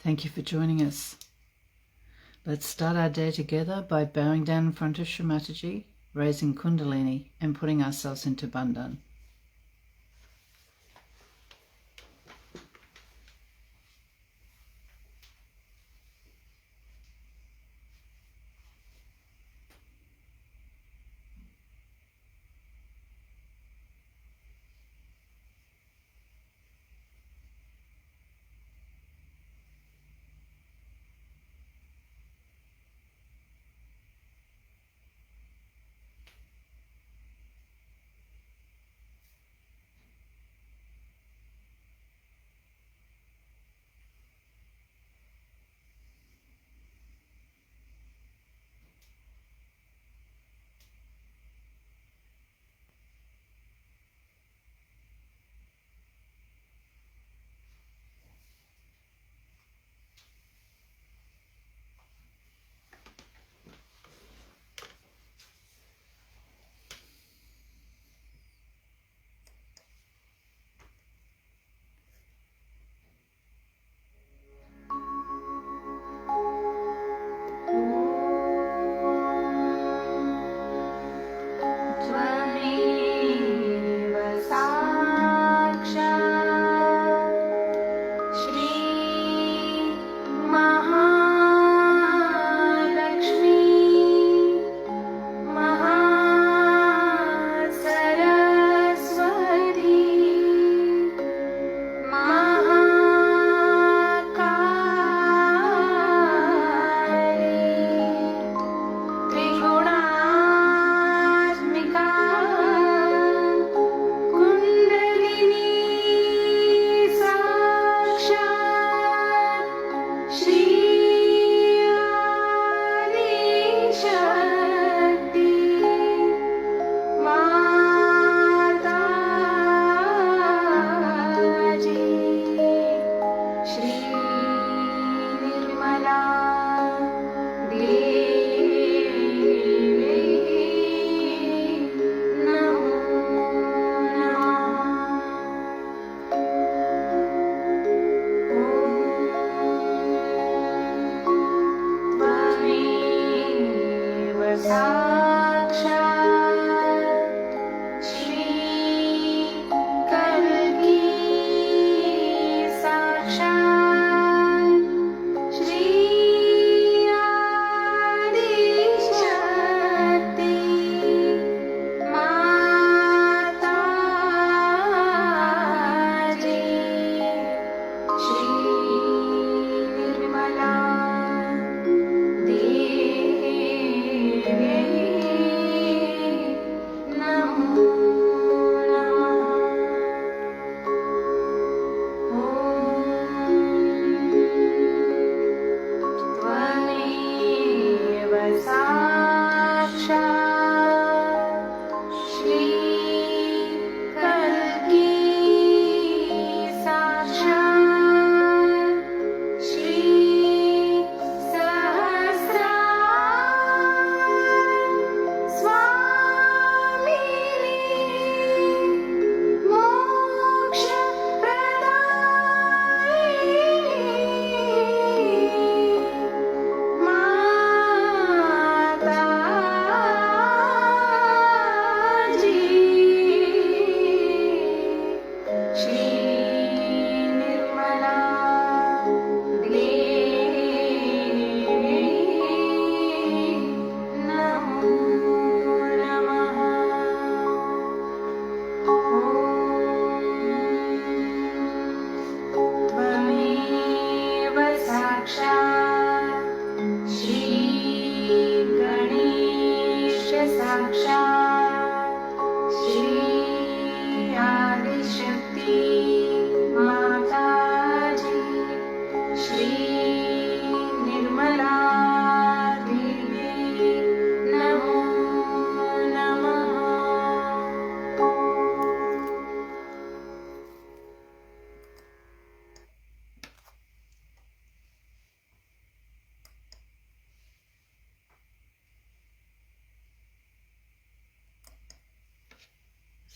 Thank you for joining us. Let's start our day together by bowing down in front of Shri Mataji, raising Kundalini and putting ourselves into Bandhan.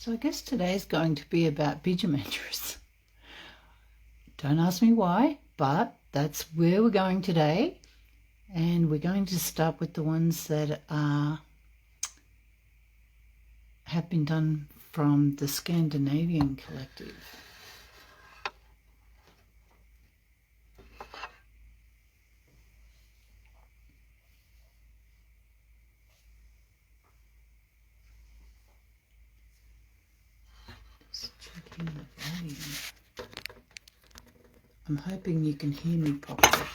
So I guess today's going to be about bija mantras. Don't ask me why, but that's where we're going today. And we're going to start with the ones that have been done from the Scandinavian collective. Just checking the volume. I'm hoping you can hear me properly.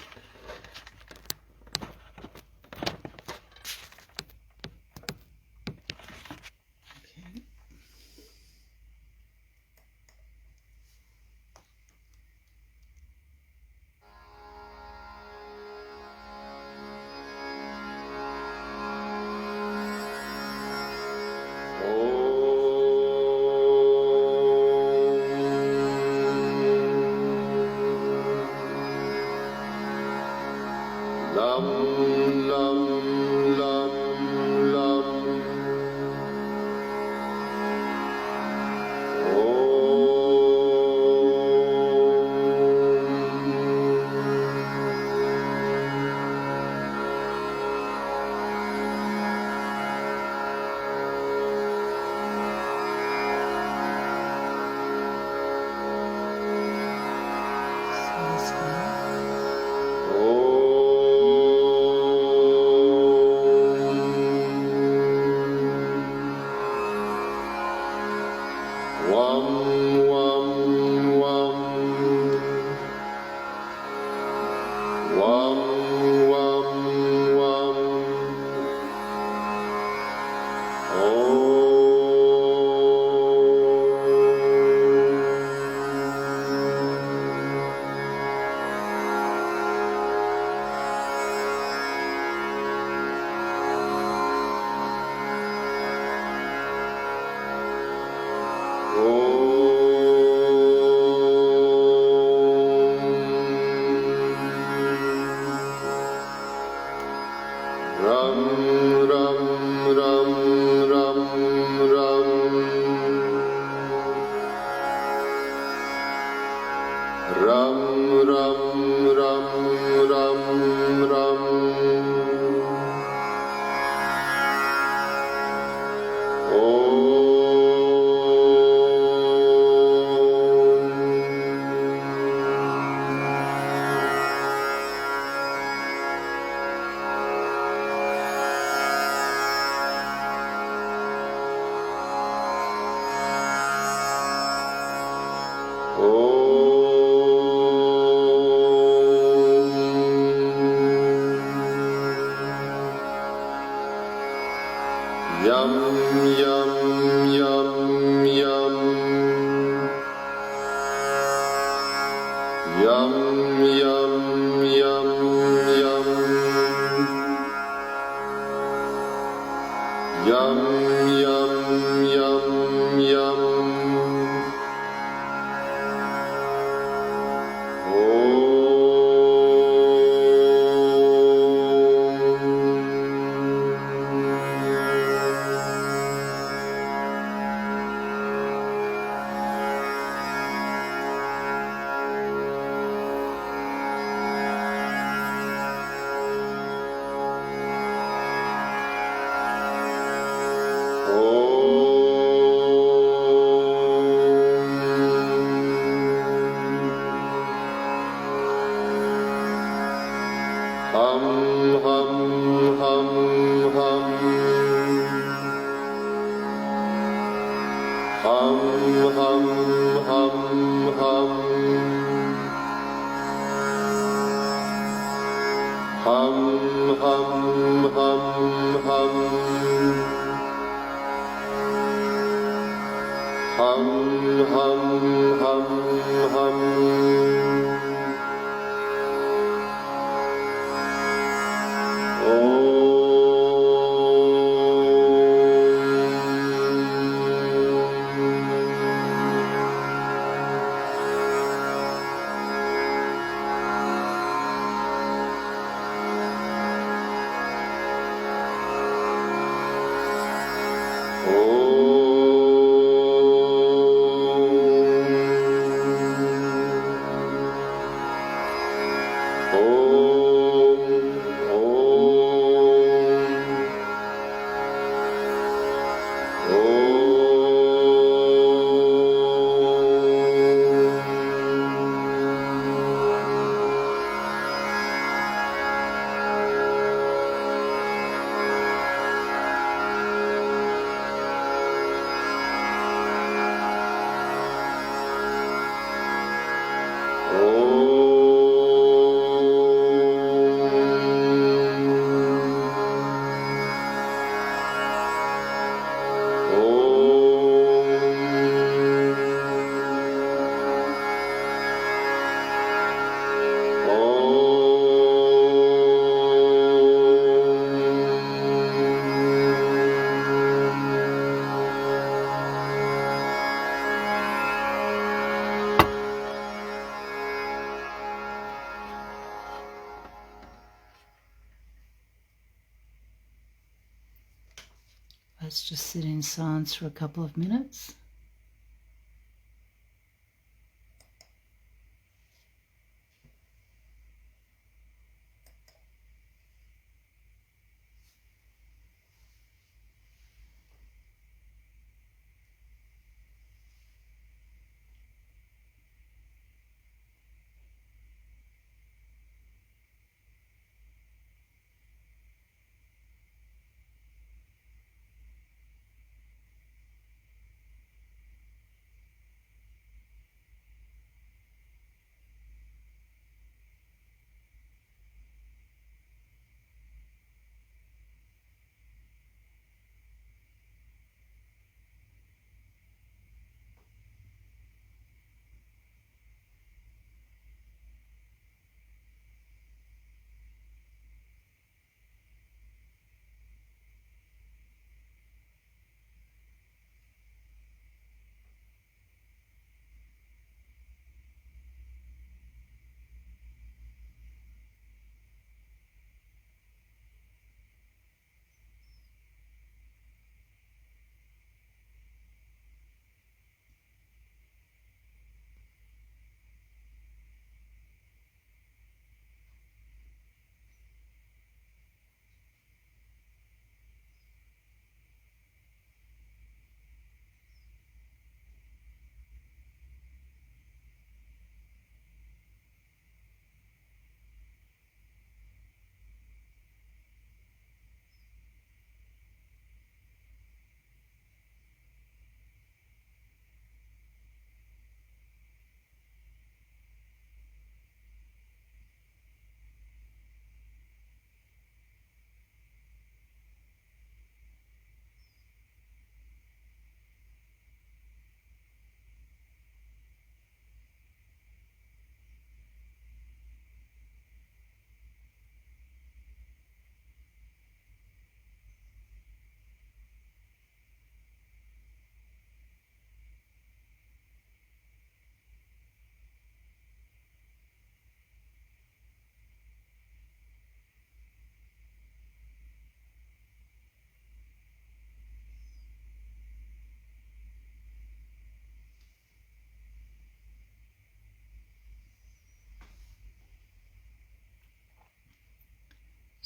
Let's just sit in silence for a couple of minutes.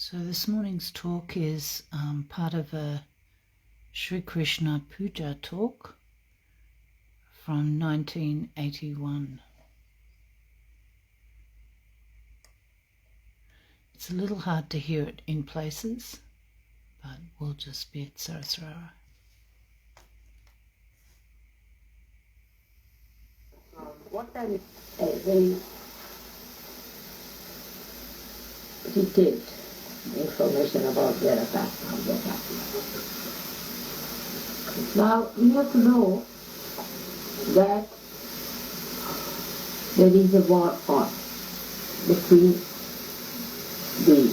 So this morning's talk is part of a Shri Krishna Puja talk from 1981. It's a little hard to hear it in places, but we'll just be at Saraswara. What an very detailed information about their attack, how they attack. Now we have to know that there is a war on between the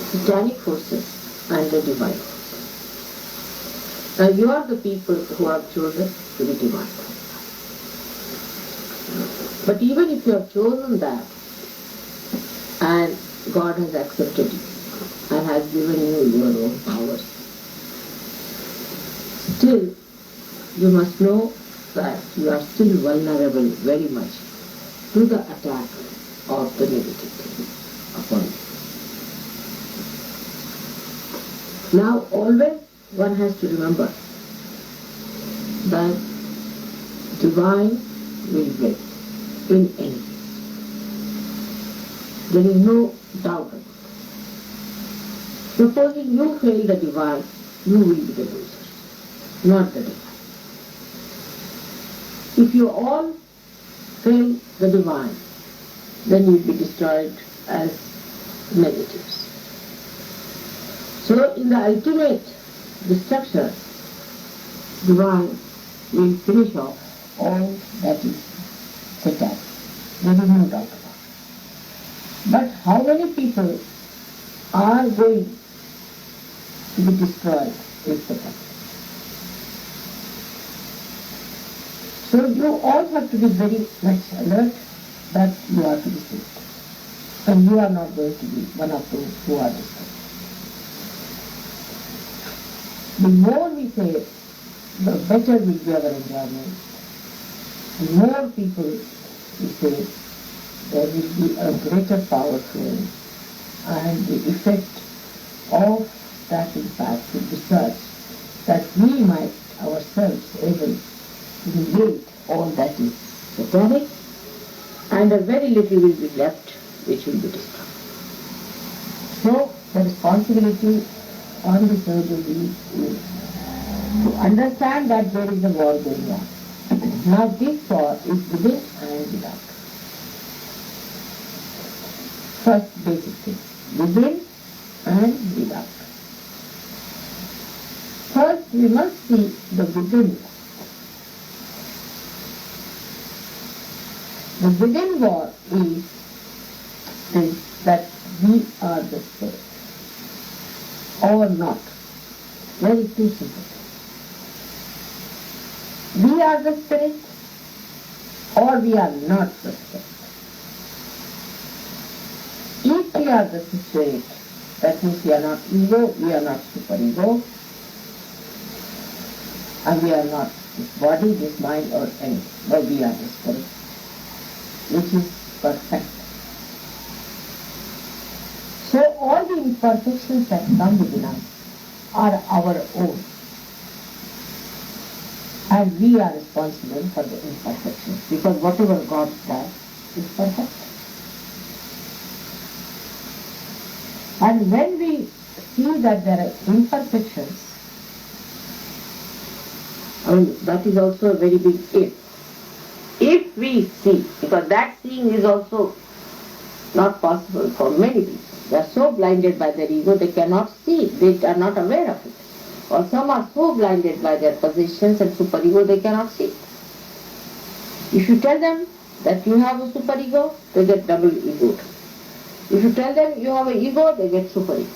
satanic forces and the divine forces. Now you are the people who have chosen to be divine. But even if you have chosen that, and God has accepted you and has given you your own powers, still you must know that you are still vulnerable very much to the attack of the negative thing upon you. Now always one has to remember that divine will win in any case. There is no doubt about it. Supposing you fail the divine, you will be the loser, not the divine. If you all fail the divine, then you will be destroyed as negatives. So in the ultimate destruction, divine will finish off all that is satanic. There is no doubt about it. But how many people are going to be destroyed with the attack? So you all have to be very much alert that you are to be saved. And you are not going to be one of those who are destroyed. The more we say, the better will be our environment. The more people we say, there will be a greater power flowing, and the effect of that impact will be such that we might ourselves able to negate all that is satanic, and a very little will be left which will be destroyed. So the responsibility on the surgery is to understand that there is a war going on. Now this war is within and without. First basic thing, within and without. First we must see the within. The within war is that we are the spirit or not. Very too simple. We are the spirit or we are not the spirit. If we are the spirit, that means we are not ego, we are not superego, and we are not this body, this mind or anything, but we are the spirit, which is perfect. So all the imperfections that come within us are our own, and we are responsible for the imperfections, because whatever God does is perfect. And when we see that there are imperfections, that is also a very big if. If we see, because that seeing is also not possible for many people. They are so blinded by their ego, they cannot see, they are not aware of it. Or some are so blinded by their positions and superego, they cannot see. If you tell them that you have a superego, they get double egoed. If you tell them you have an ego, they get superego.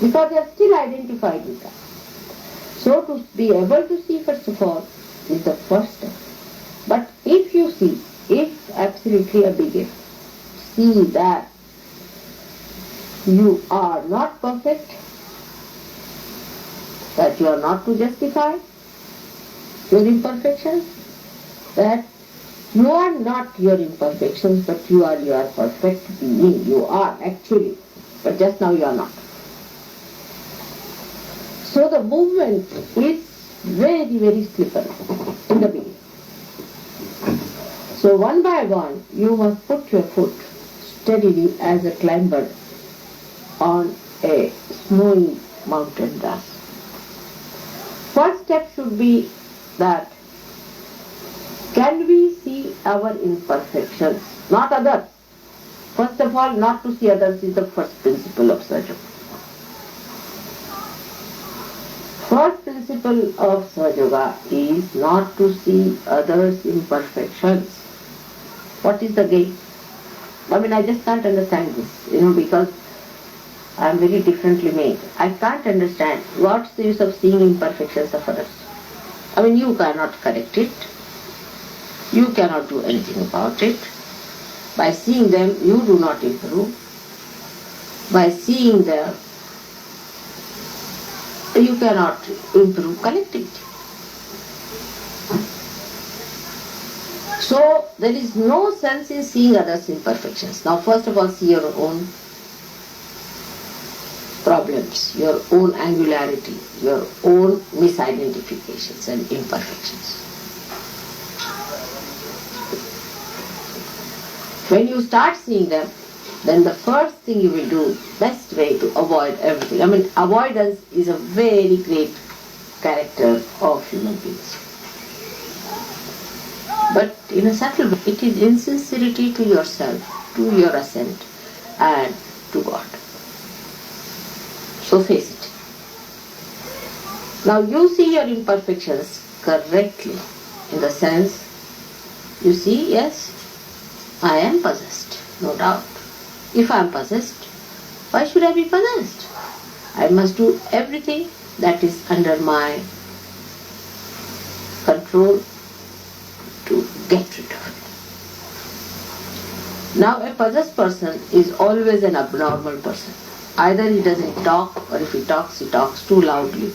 Because they are still identified with that. So to be able to see, first of all, is the first step. But if you see, if absolutely a big if, see that you are not perfect, that you are not to justify your imperfections, that you are not your imperfections, but you are your perfect being. You are actually, but just now you are not. So the movement is very, very slippery in the beginning. So one by one, you must put your foot steadily as a climber on a snowy mountain grass. First step should be that can we see our imperfections, not others. First of all, not to see others is the first principle of Sahaja. First principle of Sahaja is not to see others' imperfections. What is the gain? I just can't understand this, because I am very differently made. I can't understand what's the use of seeing imperfections of others. You cannot correct it. You cannot do anything about it. By seeing them, you do not improve. By seeing them, you cannot improve collectivity. So, there is no sense in seeing others' imperfections. Now, first of all, see your own problems, your own angularity, your own misidentifications and imperfections. When you start seeing them, then the first thing you will do, best way to avoid everything. Avoidance is a very great character of human beings. But in a subtle way, it is insincerity to yourself, to your ascent, and to God. So face it. Now you see your imperfections correctly, in the sense, you see, yes, I am possessed, no doubt. If I am possessed, why should I be possessed? I must do everything that is under my control to get rid of it. Now a possessed person is always an abnormal person. Either he doesn't talk, or if he talks too loudly.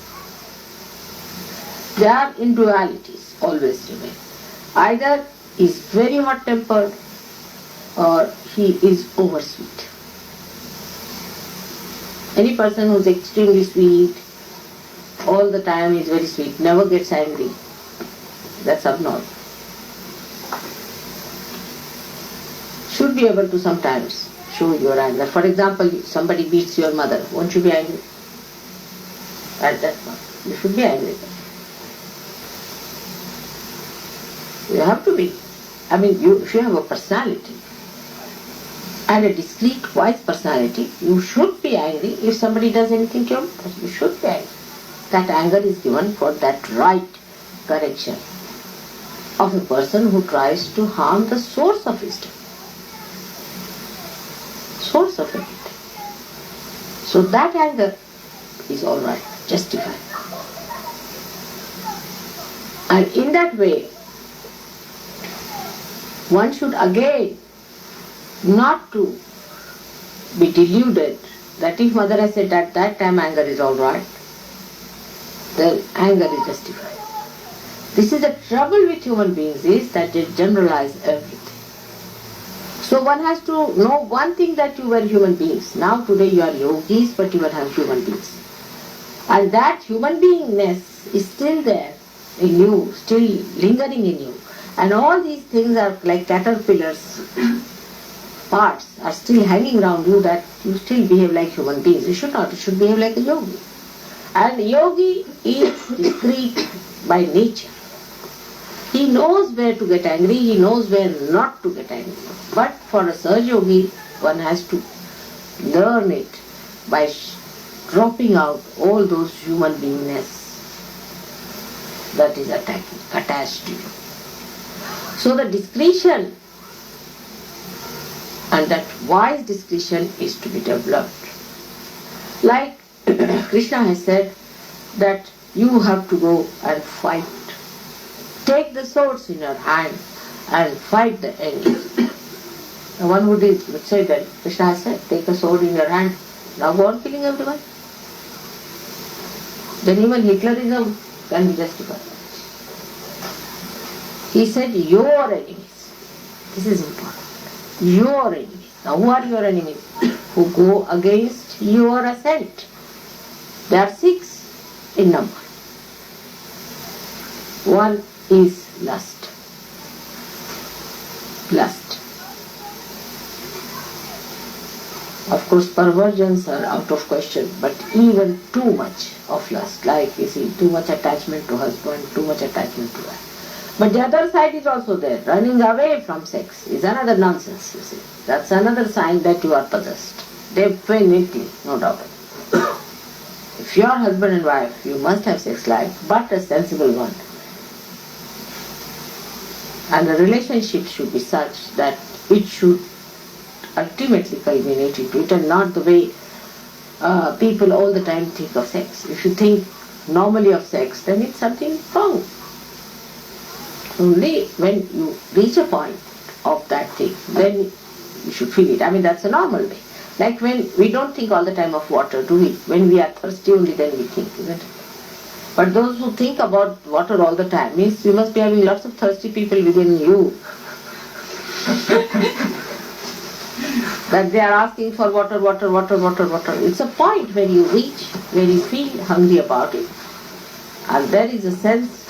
They are in dualities, always remain. Either he is very hot-tempered or he is over-sweet. Any person who is extremely sweet, all the time is very sweet, never gets angry, that's abnormal. Should be able to sometimes show your anger. For example, somebody beats your mother, won't you be angry? At that point, you should be angry. You have to be. I mean, if you have a personality and a discreet, wise personality, you should be angry if somebody does anything to you. You should be angry. That anger is given for that right correction of a person who tries to harm the source of wisdom. Source of everything. So that anger is alright, justified. And in that way, one should again not to be deluded that if mother has said at that time anger is alright, then anger is justified. This is the trouble with human beings, is that they generalize everything. So one has to know one thing, that you were human beings. Now today you are yogis, but you will have human beings. And that human beingness is still there in you, still lingering in you. And all these things are like caterpillars, parts are still hanging around you, that you still behave like human beings. You should not, you should behave like a yogi. And yogi is discreet by nature. He knows where to get angry, he knows where not to get angry. But for a Sahaja yogi, one has to learn it by dropping out all those human beingness that is attached to you. So the discretion, and that wise discretion is to be developed. Like Krishna has said that you have to go and fight. Take the swords in your hand and fight the enemy. The one who would say that Krishna has said, take a sword in your hand, now go on killing everyone. Then even Hitlerism can be justified. He said, your enemies. This is important. Your enemies. Now who are your enemies? Who go against your ascent. There are 6 in number. One is lust. Lust. Of course, perversions are out of question, but even too much of lust, like you see, too much attachment to husband, too much attachment to wife. But the other side is also there. Running away from sex is another nonsense, you see. That's another sign that you are possessed. Definitely, no doubt. If you are husband and wife, you must have sex life, but a sensible one. And the relationship should be such that it should ultimately culminate into it, and not the way people all the time think of sex. If you think normally of sex, then it's something wrong. Only when you reach a point of that thing, then you should feel it. I mean, that's a normal way. Like when we don't think all the time of water, do we? When we are thirsty, only then we think, isn't it? But those who think about water all the time means you must be having lots of thirsty people within you. That they are asking for water, water, water, water, water. It's a point when you reach, where you feel hungry about it. And there is a sense,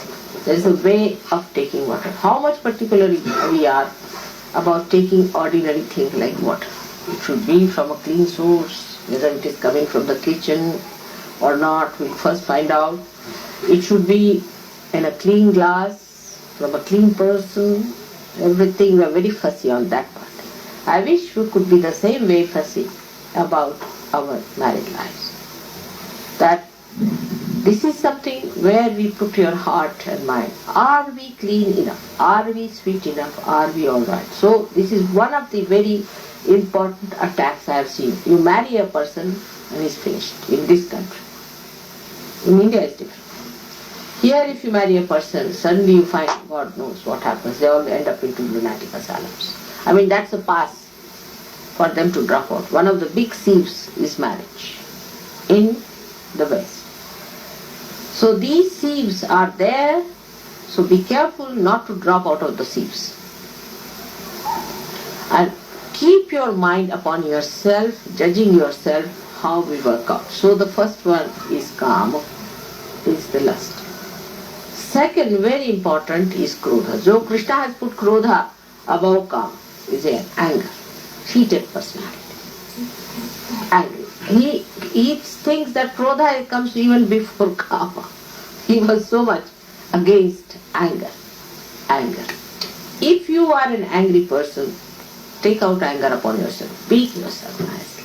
there is a way of taking water. How much particularly we are about taking ordinary things like water. It should be from a clean source, whether it is coming from the kitchen or not, we'll first find out. It should be in a clean glass, from a clean person, everything. We are very fussy on that part. I wish we could be the same way fussy about our married lives. That this is something where we put your heart and mind. Are we clean enough? Are we sweet enough? Are we alright? So this is one of the very important attacks I have seen. You marry a person and he's finished in this country. In India it's different. Here if you marry a person, suddenly you find God knows what happens. They all end up into lunatic asylums. I mean, that's a pass for them to drop out. One of the big sieves is marriage in the West. So these sieves are there, so be careful not to drop out of the sieves. And keep your mind upon yourself, judging yourself how we work out. So the first one is kama, is the lust. Second, very important, is krodha. So Krishna has put krodha above kama, is an anger, heated personality. Angry. He thinks that krodha comes even before kama. He was so much against anger. If you are an angry person, take out anger upon yourself. Beat yourself nicely.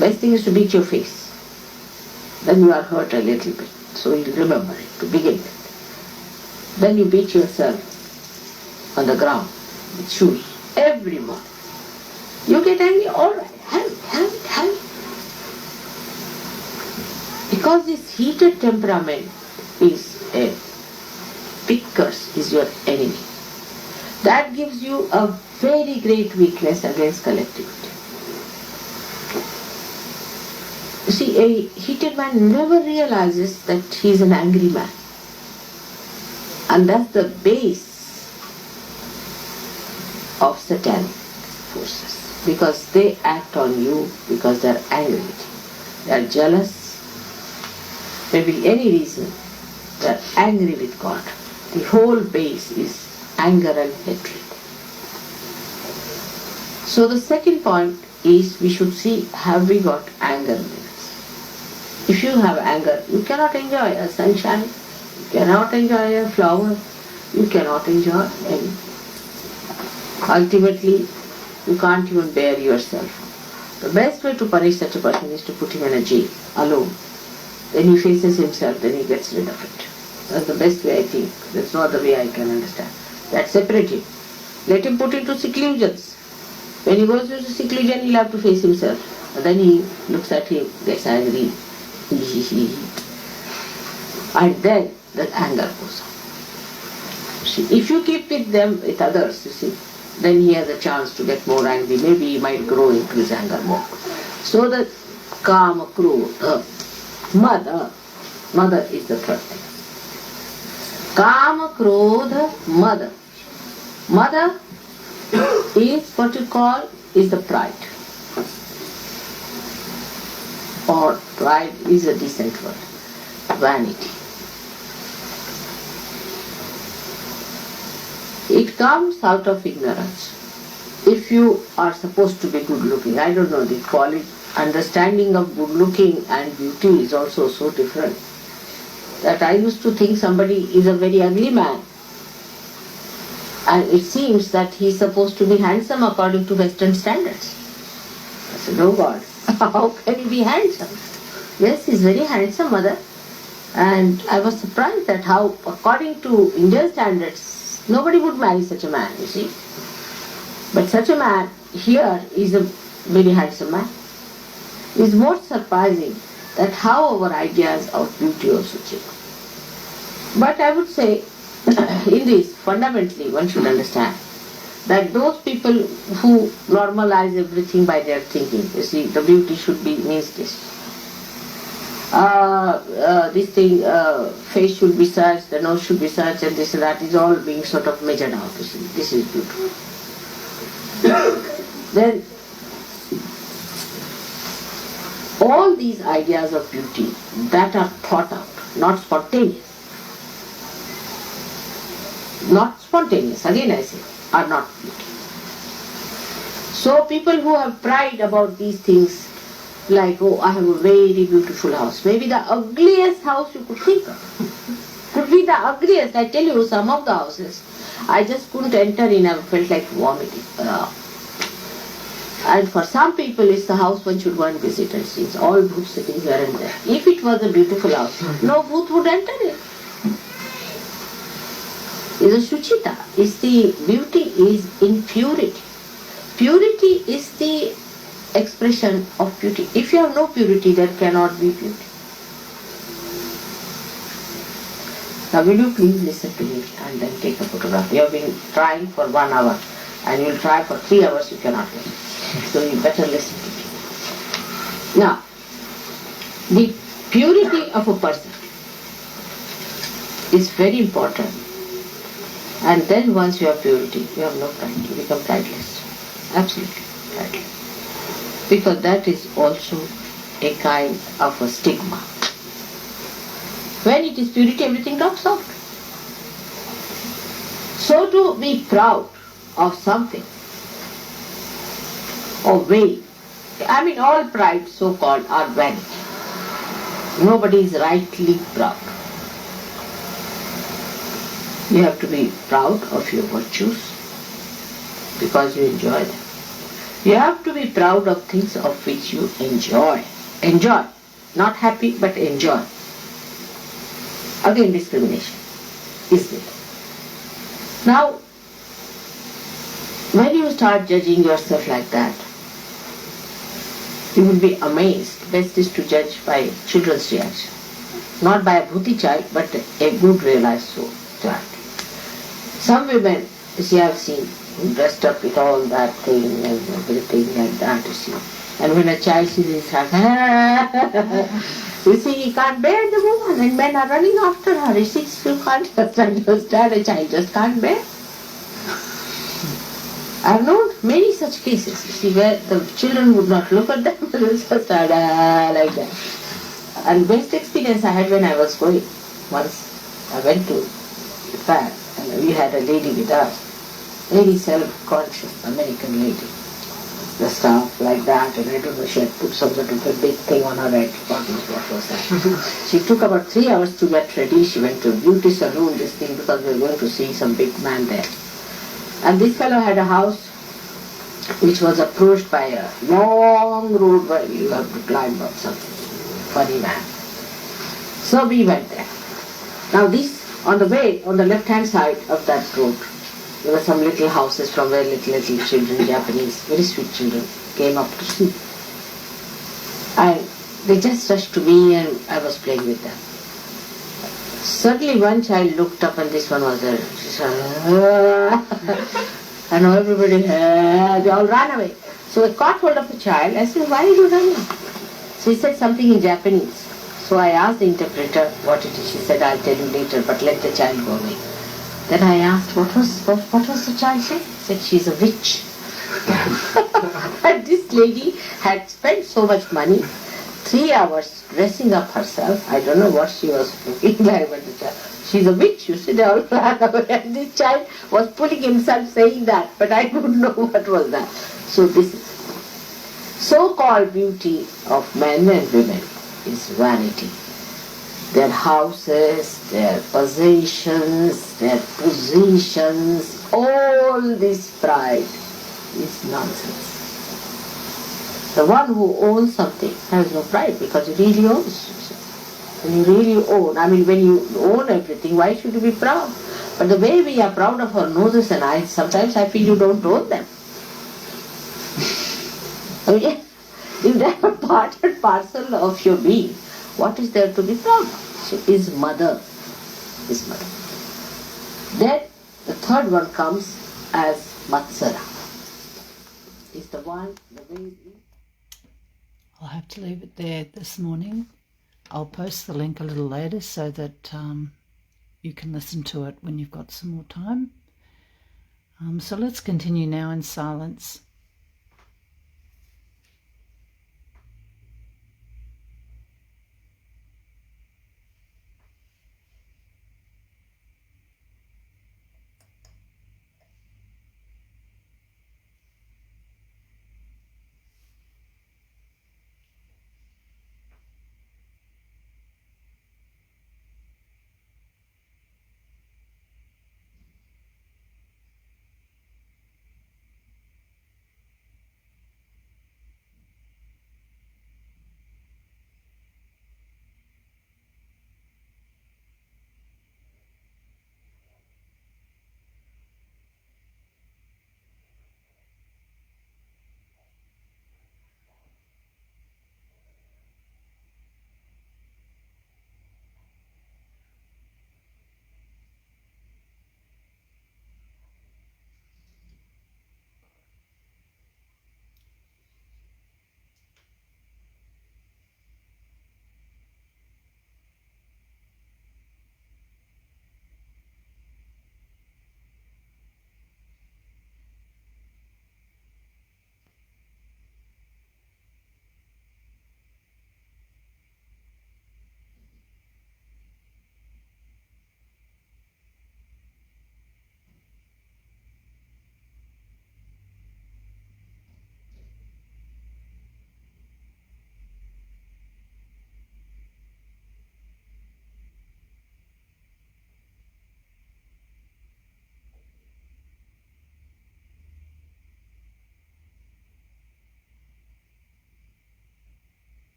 Best thing is to beat your face. Then you are hurt a little bit. So you remember it to begin with. Then you beat yourself on the ground with shoes every morning. You get angry, alright, have it. Because this heated temperament is a big curse, is your enemy. That gives you a very great weakness against collectivity. You see, a heated man never realizes that he is an angry man. And that's the base of satanic forces. Because they act on you because they are angry with you. They are jealous. Maybe any reason. They are angry with God. The whole base is anger and hatred. So the second point is we should see, have we got anger in us? If you have anger, you cannot enjoy a sunshine, you cannot enjoy a flower, you cannot enjoy anything. Ultimately, you can't even bear yourself. The best way to punish such a person is to put him in a jail, alone. Then he faces himself, then he gets rid of it. That's the best way, I think. That's not the way I can understand. That separate him. Let him put into seclusions. When he goes into seclusion, he'll have to face himself. And then he looks at him, gets angry. And then that anger goes on. See, if you keep with them, with others, you see, then he has a chance to get more angry. Maybe he might grow into his anger more. So the kama, krodha, mother is the third thing. Kama, krodha, mother. Mother is what you call is the pride. Or pride is a decent word. Vanity. It comes out of ignorance. If you are supposed to be good looking, I don't know, the quality, understanding of good looking and beauty is also so different that I used to think somebody is a very ugly man. And it seems that he is supposed to be handsome according to Western standards. I said, oh God, how can he be handsome? Yes, he is very handsome, mother. And I was surprised at how, according to Indian standards, nobody would marry such a man, you see. But such a man here is a very handsome man. It is most surprising that how our ideas of beauty also change. But I would say, in this, fundamentally, one should understand that those people who normalize everything by their thinking, you see, the beauty should be means this. Face should be such, the nose should be such, and this and that is all being sort of measured out, you see. This is beautiful. Then, all these ideas of beauty that are thought out, not spontaneous. Not spontaneous, again I say, are not beauty. So people who have pride about these things, like, oh, I have a very beautiful house. Maybe the ugliest house you could think of. Could be the ugliest. I tell you, some of the houses, I just couldn't enter in, I felt like vomiting. And for some people, it's the house one should go and visit and see. It's all bhoots sitting here and there. If it was a beautiful house, no bhoot would enter it. Is a Suchita. Is the beauty is in purity. Purity is the expression of beauty. If you have no purity, there cannot be beauty. Now will you please listen to me and then take a photograph. You have been trying for 1 hour and you will try for 3 hours, you cannot get it. So you better listen to me. Now, the purity of a person is very important. And then once you have purity, you have no pride. You become prideless. Absolutely prideless. Because that is also a kind of a stigma. When it is purity, everything drops out. So to be proud of something, or vain, all pride so-called are vanity. Nobody is rightly proud. You have to be proud of your virtues because you enjoy them. You have to be proud of things of which you enjoy. Enjoy. Not happy, but enjoy. Again, discrimination is there. Now, when you start judging yourself like that, you will be amazed. Best is to judge by children's reaction. Not by a bhuti child, but a good realized soul child. Some women, you see, I have seen, dressed up with all that thing and everything like that, you see. And when a child sees his hand, you see, he can't bear the woman, and men are running after her. You see, you can't just understand, a child just can't bear. I have known many such cases, you see, where the children would not look at them, but they just start like that. And best experience I had when I was going. Once I went to Japan, and we had a lady with us, very self-conscious American lady. The stuff like that, and I don't know, she had put some sort of a big thing on her head. What was that? She took about 3 hours to get ready. She went to a beauty salon, this thing, because we were going to see some big man there. And this fellow had a house which was approached by a long road where you have to climb up something. Funny man. So we went there. Now this, on the way, on the left-hand side of that road, there were some little houses from where little children, Japanese, very sweet children, came up to see. And they just rushed to me and I was playing with them. Suddenly one child looked up and this one was there. She said, and everybody, they all ran away. So I caught hold of the child. I said, why are you running? So he said something in Japanese. So I asked the interpreter what it is. She said, I'll tell you later, but let the child go away. Then I asked, what was the child saying? He said, she's a witch. And this lady had spent so much money, 3 hours dressing up herself. I don't know what she was looking like, but the child, she's a witch, you see, they all ran away. And this child was pulling himself saying that, but I don't know what was that. So this is so-called beauty of men and women is vanity. Their houses, their possessions, their positions, all this pride is nonsense. The one who owns something has no pride because he really owns. When you really own, when you own everything, why should you be proud? But the way we are proud of our noses and eyes, sometimes I feel you don't own them. If they are part and parcel of your being, what is there to be proud of? So is mother. Then the third one comes as Matsara. Is the one, the way I'll have to leave it there this morning. I'll post the link a little later so that you can listen to it when you've got some more time. So let's continue now in silence.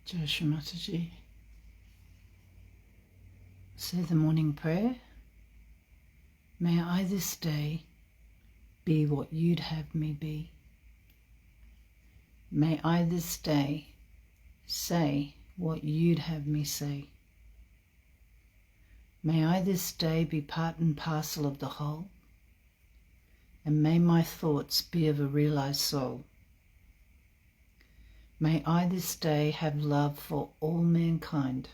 Shri Mataji. Say the morning prayer. May I this day be what you'd have me be. May I this day say what you'd have me say. May I this day be part and parcel of the whole, and may my thoughts be of a realized soul. May I this day have love for all mankind.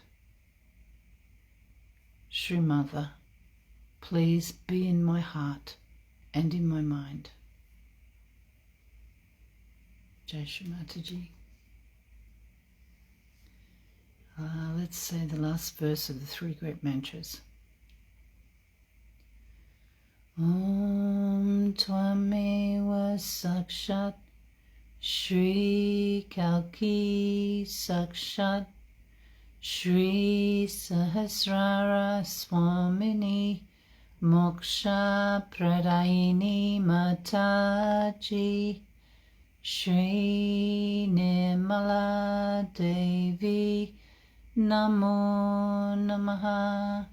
Shri Mother, please be in my heart and in my mind. Jai Shri Mataji. Let's say the last verse of the three great mantras. Om Tvameva Sakshat Shri Kalki Sakshat Shri Sahasrara Swamini Moksha Pradayini Mataji Shri Nirmala Devi Namo Namaha.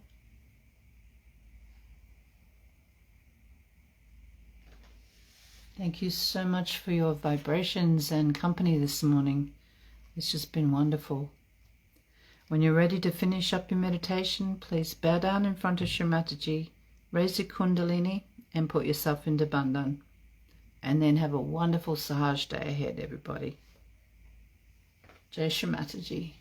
Thank you so much for your vibrations and company this morning. It's just been wonderful. When you're ready to finish up your meditation, please bow down in front of Shri Mataji, raise your Kundalini and put yourself into Bandhan. And then have a wonderful Sahaja day ahead, everybody. Jai Shri Mataji.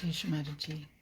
to Shri Mataji.